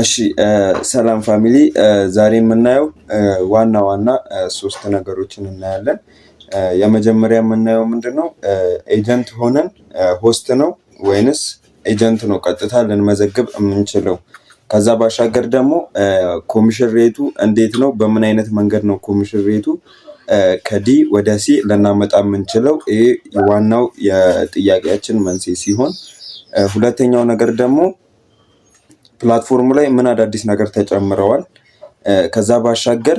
እሺ ሰላም ፋሚሊ ዛሬ የምናየው ዋና ዋና ሶስት ነገሮችን እናያለን። የመጀመሪያ የምናየው ምንድነው ኤጀንት ሆነን ሆስት ነው ወይንስ ኤጀንት ነው ቀጥታ ልንመዘግብ የምንችለው? ከዛ ባሻገር ደግሞ ኮሚሽን ሬቱ እንዴት ነው? በምን አይነት መንገድ ነው ኮሚሽን ሬቱ ከዲ ወደ ሲ ልናመጣ የምንችለው? ይሄ ዋናው የጥያቄያችን መንስኤ ሲሆን፣ ሁለተኛው ነገር ደግሞ ፕላትፎርሙ ላይ ምን አዳዲስ ነገር ተጨምረዋል፣ ከዛ ባሻገር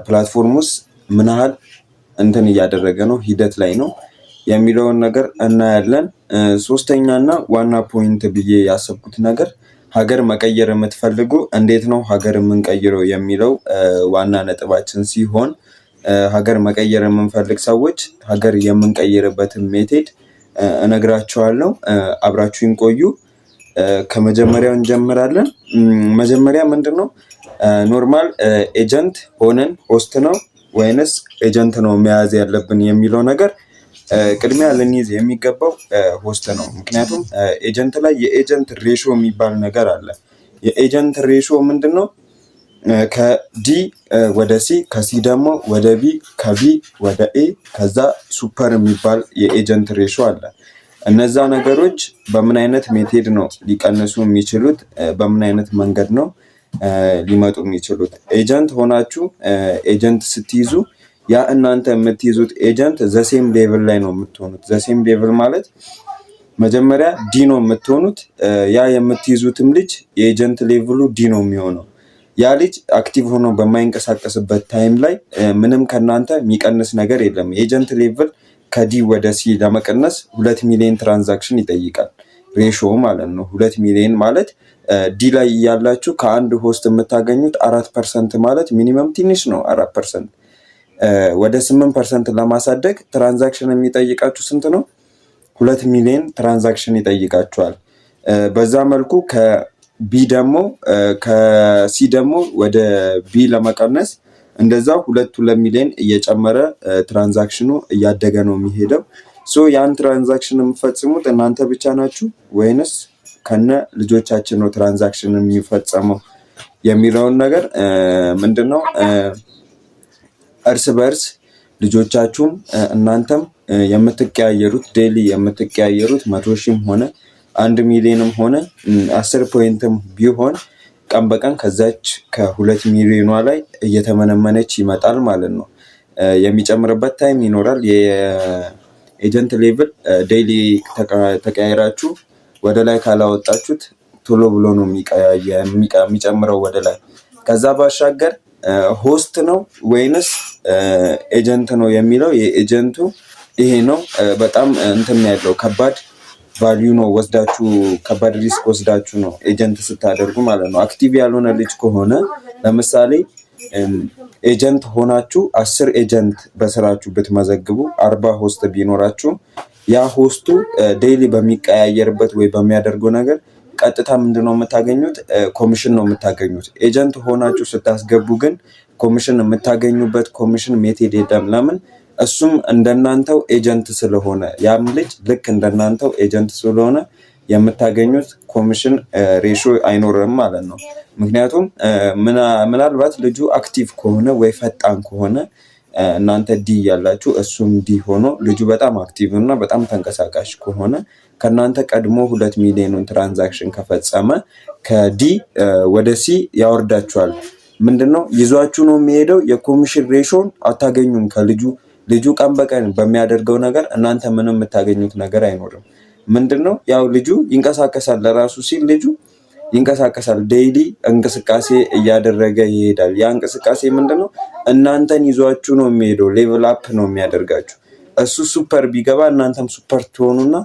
ፕላትፎርሙስ ምን ያህል እንትን እያደረገ ነው፣ ሂደት ላይ ነው የሚለውን ነገር እናያለን። ሶስተኛና ዋና ፖይንት ብዬ ያሰብኩት ነገር ሀገር መቀየር የምትፈልጉ እንዴት ነው ሀገር የምንቀይረው የሚለው ዋና ነጥባችን ሲሆን፣ ሀገር መቀየር የምንፈልግ ሰዎች ሀገር የምንቀይርበትን ሜቴድ እነግራቸዋለሁ። አብራችሁን ቆዩ። ከመጀመሪያው እንጀምራለን። መጀመሪያ ምንድነው ኖርማል ኤጀንት ሆነን ሆስት ነው ወይንስ ኤጀንት ነው መያዝ ያለብን የሚለው ነገር ቅድሚያ ልንይዝ የሚገባው ሆስት ነው። ምክንያቱም ኤጀንት ላይ የኤጀንት ሬሾ የሚባል ነገር አለ። የኤጀንት ሬሾ ምንድነው? ከዲ ወደ ሲ፣ ከሲ ደግሞ ወደ ቢ፣ ከቢ ወደ ኤ፣ ከዛ ሱፐር የሚባል የኤጀንት ሬሾ አለ። እነዛ ነገሮች በምን አይነት ሜቴድ ነው ሊቀንሱ የሚችሉት? በምን አይነት መንገድ ነው ሊመጡ የሚችሉት? ኤጀንት ሆናችሁ ኤጀንት ስትይዙ ያ እናንተ የምትይዙት ኤጀንት ዘሴም ሌቭል ላይ ነው የምትሆኑት። ዘሴም ሌቭል ማለት መጀመሪያ ዲ ነው የምትሆኑት። ያ የምትይዙትም ልጅ የኤጀንት ሌቭሉ ዲ ነው የሚሆነው። ያ ልጅ አክቲቭ ሆኖ በማይንቀሳቀስበት ታይም ላይ ምንም ከእናንተ የሚቀንስ ነገር የለም። የኤጀንት ሌቭል ከዲ ወደ ሲ ለመቀነስ 2 ሚሊዮን ትራንዛክሽን ይጠይቃል። ሬሾ ማለት ነው። 2 ሚሊዮን ማለት ዲ ላይ እያላችሁ ከአንድ ሆስት የምታገኙት 4% ማለት ሚኒመም ትንሽ ነው። 4% ወደ 8% ለማሳደግ ትራንዛክሽን የሚጠይቃችሁ ስንት ነው? 2 ሚሊዮን ትራንዛክሽን ይጠይቃችኋል። በዛ መልኩ ከቢ ደግሞ ከሲ ደግሞ ወደ ቢ ለመቀነስ እንደዛው 2 ሚሊዮን እየጨመረ ትራንዛክሽኑ እያደገ ነው የሚሄደው። ያን ትራንዛክሽን የምፈጽሙት እናንተ ብቻ ናችሁ ወይንስ ከነ ልጆቻችን ነው ትራንዛክሽን የሚፈጸመው የሚለውን ነገር ምንድነው እርስ በርስ ልጆቻችሁም እናንተም የምትቀያየሩት ዴይሊ የምትቀያየሩት 100 ሺህም ሆነ 1 ሚሊዮንም ሆነ 10 ፖይንትም ቢሆን ቀን በቀን ከዛች ከ2 ሚሊዮኗ ላይ እየተመነመነች ይመጣል ማለት ነው። የሚጨምርበት ታይም ይኖራል። የኤጀንት ሌቭል ዴይሊ ተቀያይራችሁ ወደ ላይ ካላወጣችሁት ቶሎ ብሎ ነው የሚጨምረው ወደ ላይ። ከዛ ባሻገር ሆስት ነው ወይንስ ኤጀንት ነው የሚለው የኤጀንቱ ይሄ ነው። በጣም እንትን ያለው ከባድ ቫልዩ ነው ወስዳችሁ፣ ከባድ ሪስክ ወስዳችሁ ነው ኤጀንት ስታደርጉ ማለት ነው። አክቲቭ ያልሆነ ልጅ ከሆነ ለምሳሌ ኤጀንት ሆናችሁ 10 ኤጀንት በስራችሁ ብትመዘግቡ 40 ሆስት ቢኖራችሁ ያ ሆስቱ ዴይሊ በሚቀያየርበት ወይ በሚያደርገው ነገር ቀጥታ ምንድነው የምታገኙት? ኮሚሽን ነው የምታገኙት። ኤጀንት ሆናችሁ ስታስገቡ ግን ኮሚሽን የምታገኙበት ኮሚሽን ሜቴድ የለም። ለምን? እሱም እንደናንተው ኤጀንት ስለሆነ፣ ያም ልጅ ልክ እንደናንተው ኤጀንት ስለሆነ የምታገኙት ኮሚሽን ሬሾ አይኖርም ማለት ነው። ምክንያቱም ምናልባት ልጁ አክቲቭ ከሆነ ወይ ፈጣን ከሆነ እናንተ ዲ ያላችሁ እሱም ዲ ሆኖ ልጁ በጣም አክቲቭ እና በጣም ተንቀሳቃሽ ከሆነ ከእናንተ ቀድሞ 2 ሚሊዮን ትራንዛክሽን ከፈጸመ ከዲ ወደ ሲ ያወርዳችኋል። ምንድነው ይዟችሁ ነው የሚሄደው። የኮሚሽን ሬሾን አታገኙም ከልጁ። ልጁ ቀን በቀን በሚያደርገው ነገር እናንተ ምንም የምታገኙት ነገር አይኖርም። ምንድነው ያው ልጁ ይንቀሳቀሳል፣ ለራሱ ሲል ልጁ ይንቀሳቀሳል። ዴይሊ እንቅስቃሴ እያደረገ ይሄዳል። ያ እንቅስቃሴ ምንድነው እናንተን ይዟችሁ ነው የሚሄደው። ሌቭል አፕ ነው የሚያደርጋችሁ። እሱ ሱፐር ቢገባ እናንተም ሱፐር ትሆኑና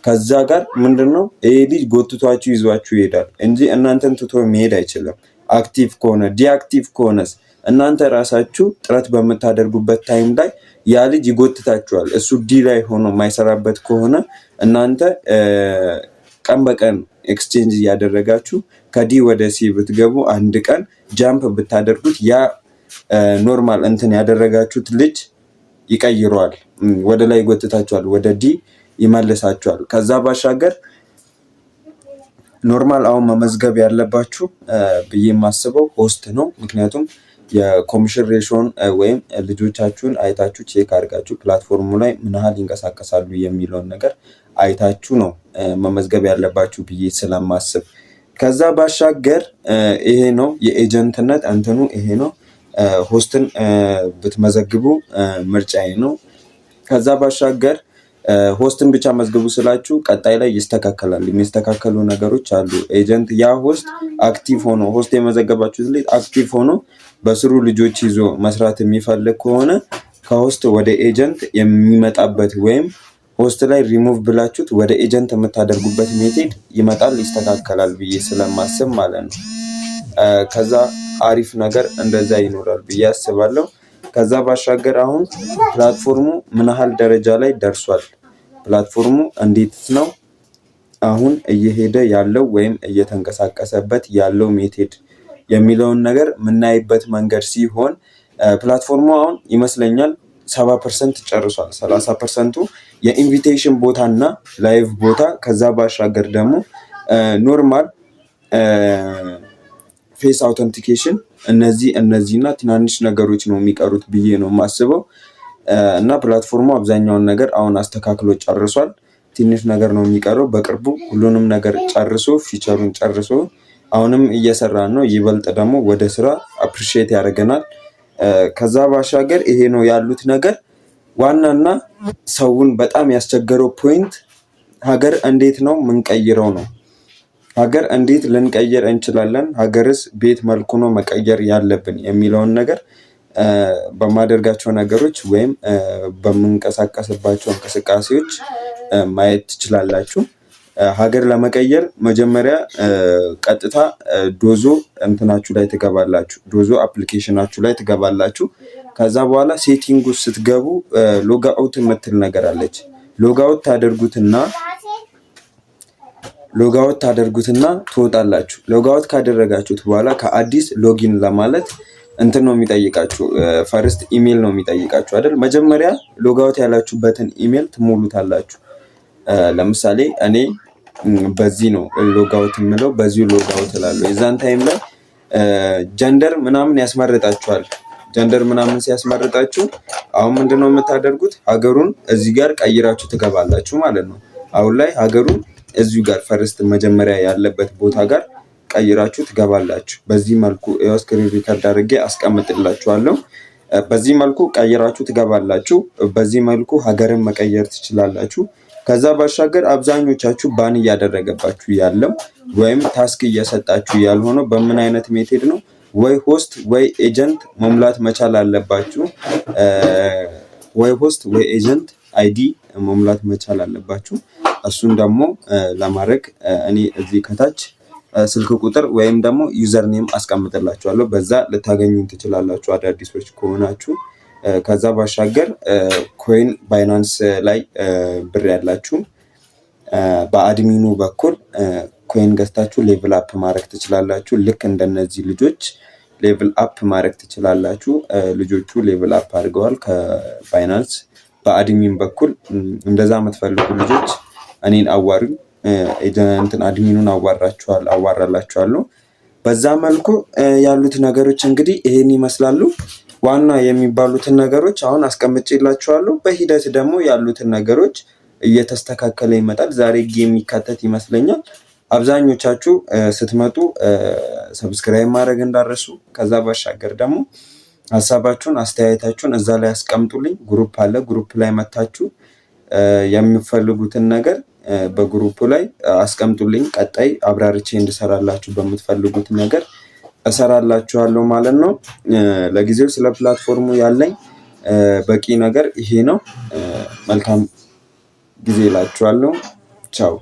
ከዛ ጋር ምንድነው ይሄ ልጅ ጎትቷችሁ ይዟችሁ ይሄዳል እንጂ እናንተን ትቶ መሄድ አይችልም። አክቲቭ ከሆነ ዲአክቲቭ ከሆነስ እናንተ ራሳችሁ ጥረት በምታደርጉበት ታይም ላይ ያ ልጅ ይጎትታችኋል። እሱ ዲ ላይ ሆኖ የማይሰራበት ከሆነ እናንተ ቀን በቀን ኤክስቼንጅ እያደረጋችሁ ከዲ ወደ ሲ ብትገቡ አንድ ቀን ጃምፕ ብታደርጉት ያ ኖርማል እንትን ያደረጋችሁት ልጅ ይቀይረዋል፣ ወደ ላይ ይጎትታችኋል፣ ወደ ዲ ይመልሳችኋል። ከዛ ባሻገር ኖርማል አሁን መመዝገብ ያለባችሁ ብዬ የማስበው ሆስት ነው። ምክንያቱም የኮሚሽን ሬሾን ወይም ልጆቻችሁን አይታችሁ ቼክ አድርጋችሁ ፕላትፎርሙ ላይ ምን ያህል ይንቀሳቀሳሉ የሚለውን ነገር አይታችሁ ነው መመዝገብ ያለባችሁ ብዬ ስለማስብ፣ ከዛ ባሻገር ይሄ ነው የኤጀንትነት እንትኑ ይሄ ነው። ሆስትን ብትመዘግቡ ምርጫዬ ነው። ከዛ ባሻገር ሆስትን ብቻ መዝግቡ ስላችሁ ቀጣይ ላይ ይስተካከላል። የሚስተካከሉ ነገሮች አሉ። ኤጀንት ያ ሆስት አክቲቭ ሆኖ ሆስት የመዘገባችሁት ላይ አክቲቭ ሆኖ በስሩ ልጆች ይዞ መስራት የሚፈልግ ከሆነ ከሆስት ወደ ኤጀንት የሚመጣበት ወይም ሆስት ላይ ሪሙቭ ብላችሁት ወደ ኤጀንት የምታደርጉበት ሜቴድ ይመጣል፣ ይስተካከላል ብዬ ስለማስብ ማለት ነው። ከዛ አሪፍ ነገር እንደዛ ይኖራል ብዬ አስባለሁ። ከዛ ባሻገር አሁን ፕላትፎርሙ ምን ያህል ደረጃ ላይ ደርሷል፣ ፕላትፎርሙ እንዴት ነው አሁን እየሄደ ያለው ወይም እየተንቀሳቀሰበት ያለው ሜቴድ የሚለውን ነገር የምናይበት መንገድ ሲሆን ፕላትፎርሙ አሁን ይመስለኛል 70% ጨርሷል። 30%ቱ የኢንቪቴሽን ቦታ እና ላይቭ ቦታ፣ ከዛ ባሻገር ደግሞ ኖርማል ፌስ አውተንቲኬሽን እነዚህና ትናንሽ ነገሮች ነው የሚቀሩት ብዬ ነው የማስበው። እና ፕላትፎርሙ አብዛኛውን ነገር አሁን አስተካክሎ ጨርሷል። ትንሽ ነገር ነው የሚቀረው። በቅርቡ ሁሉንም ነገር ጨርሶ ፊቸሩን ጨርሶ አሁንም እየሰራን ነው። ይበልጥ ደግሞ ወደ ስራ አፕሪሺየት ያደርገናል። ከዛ ባሻገር ይሄ ነው ያሉት ነገር። ዋናና ሰውን በጣም ያስቸገረው ፖይንት ሀገር እንዴት ነው ምንቀይረው ነው። ሀገር እንዴት ልንቀይር እንችላለን፣ ሀገርስ ቤት መልኩ ነው መቀየር ያለብን የሚለውን ነገር በማደርጋቸው ነገሮች ወይም በምንቀሳቀስባቸው እንቅስቃሴዎች ማየት ትችላላችሁ። ሀገር ለመቀየር መጀመሪያ ቀጥታ ዶዞ እንትናችሁ ላይ ትገባላችሁ፣ ዶዞ አፕሊኬሽናችሁ ላይ ትገባላችሁ። ከዛ በኋላ ሴቲንግ ውስጥ ስትገቡ ሎግ አውት የምትል ነገር አለች። ሎግ አውት ታደርጉትና ትወጣላችሁ። ሎግ አውት ካደረጋችሁት በኋላ ከአዲስ ሎጊን ለማለት እንትን ነው የሚጠይቃችሁ፣ ፈርስት ኢሜል ነው የሚጠይቃችሁ አይደል? መጀመሪያ ሎግ አውት ያላችሁበትን ኢሜል ትሞሉታላችሁ። ለምሳሌ እኔ በዚህ ነው ሎግ አውት የምለው፣ በዚሁ ሎግ አውት እላለሁ። የዛን ታይም ላይ ጀንደር ምናምን ያስመርጣችኋል። ጀንደር ምናምን ሲያስመርጣችሁ አሁን ምንድነው የምታደርጉት? ሀገሩን እዚህ ጋር ቀይራችሁ ትገባላችሁ ማለት ነው። አሁን ላይ ሀገሩን እዚሁ ጋር ፈርስት መጀመሪያ ያለበት ቦታ ጋር ቀይራችሁ ትገባላችሁ። በዚህ መልኩ ስክሪን ሪከርድ አድርጌ አስቀምጥላችኋለሁ። በዚህ መልኩ ቀይራችሁ ትገባላችሁ። በዚህ መልኩ ሀገርን መቀየር ትችላላችሁ። ከዛ ባሻገር አብዛኞቻችሁ ባን እያደረገባችሁ ያለው ወይም ታስክ እየሰጣችሁ ያልሆነው በምን አይነት ሜቴድ ነው? ወይ ሆስት ወይ ኤጀንት መሙላት መቻል አለባችሁ። ወይ ሆስት ወይ ኤጀንት አይዲ መሙላት መቻል አለባችሁ። እሱን ደግሞ ለማድረግ እኔ እዚህ ከታች ስልክ ቁጥር ወይም ደግሞ ዩዘር ኔም አስቀምጥላችኋለሁ። በዛ ልታገኙን ትችላላችሁ አዳዲሶች ከሆናችሁ። ከዛ ባሻገር ኮይን ባይናንስ ላይ ብር ያላችሁ በአድሚኑ በኩል ኮይን ገዝታችሁ ሌቭል አፕ ማድረግ ትችላላችሁ። ልክ እንደነዚህ ልጆች ሌቭል አፕ ማድረግ ትችላላችሁ። ልጆቹ ሌቭል አፕ አድርገዋል ከባይናንስ። በአድሚን በኩል እንደዛ የምትፈልጉ ልጆች እኔን አዋሩኝ፣ አድሚኑን አዋራላችኋለሁ። በዛ መልኩ ያሉት ነገሮች እንግዲህ ይሄን ይመስላሉ። ዋና የሚባሉትን ነገሮች አሁን አስቀምጬላችኋለሁ። በሂደት ደግሞ ያሉትን ነገሮች እየተስተካከለ ይመጣል። ዛሬ የሚካተት ይመስለኛል። አብዛኞቻችሁ ስትመጡ ሰብስክራይብ ማድረግ እንዳረሱ። ከዛ ባሻገር ደግሞ ሀሳባችሁን አስተያየታችሁን እዛ ላይ አስቀምጡልኝ። ግሩፕ አለ፣ ግሩፕ ላይ መታችሁ የምትፈልጉትን ነገር በግሩፑ ላይ አስቀምጡልኝ። ቀጣይ አብራርቼ እንድሰራላችሁ በምትፈልጉት ነገር እሰራላችኋለሁ ማለት ነው። ለጊዜው ስለ ፕላትፎርሙ ያለኝ በቂ ነገር ይሄ ነው። መልካም ጊዜ እላችኋለሁ። ቻው።